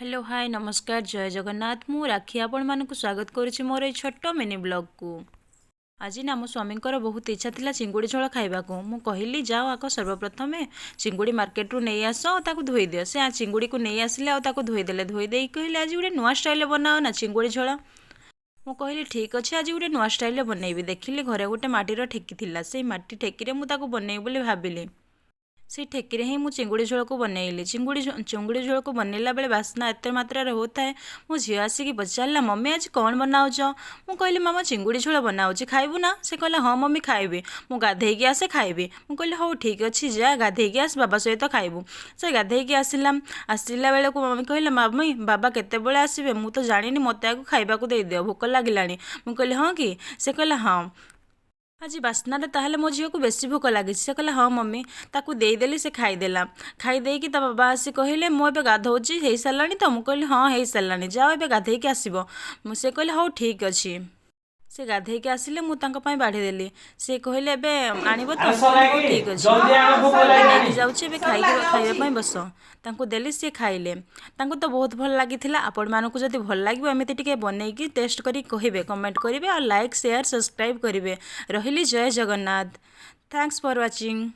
Hello hi नमस्कार जय जगन्नाथ मु राखी आपण मानक स्वागत करुच्ची मोर ये छोट मिनी ब्लॉग को। आज ना मो स्वामी बहुत इच्छा थिला चिंगुड़ी झोल खाइबाकू मु कहली जाओ आको सर्वप्रथम चिंगुड़ी मार्केट रू नहीं आस ताकू धोई दियो से चिंगुड़ी को नहीं आसिले आ ताकू धोईदेले धोईदे कहले आज गोटे नुआ स्टाइल बनाओ ना चिंगुड़ी झोल। मु कहली ठीक अच्छे आज गोटे नुआ स्टाइल बनैबी देखिली घरे गोटे माटीर ठेकी थिला से माटी ठेकी मुझे बनैबी बोली भाविली से ठेकी ही मुझे चिंगुड़ी झोल को बनैली चिंगुड़ी झोल को बनैला बेले बास्ना एत मात्रा होता है। मो झी आसिक पचारा मम्मी आज कौन बनाऊच मु कहली मामा चिंगुड़ी झोल बनाऊँच खाइबू ना से कहला हाँ मम्मी खाइबी मु गाधेकी आसे खाइबी मु कहली हौ ठीक अच्छे जा गाधेकी आस बाबा सहित खाइबू से गाधेकी आसला बेले को मम्मी कहला मम्मी बाबा केतेबेले आसबे मु तो जानी मत आगे खाइबाकू देदियो भोक लगिलानी मु कहली हाँ कि से कहला हाँ आज बास्नारे ताहले मो झील को बेसी भोक लगी से कहला हाँ मम्मी ताकू देदेली से खाईदेला खाईदेकी ता बाबा आसी कहले मो ए गाधोची हो सारा तो मुझे कहली हाँ हो सारा जाओ ए गाधेकी आसब से कहले हौ ठीक अच्छे से गाधेकी आसिले मुझे बाढ़ीदेली से कहले एबे आनिब तो हौ ठीक अच्छे नहीं जाऊँगी खाइबा बस तांको देली सी खाइले तांको तो बहुत भल लगी आपण मानक जदि भल लगे एमती टे बनईकी टेस्ट करी कहे कमेंट करेंगे और लाइक शेयर सब्सक्राइब करेंगे रही जय जगन्नाथ थैंक्स फॉर वाचिंग।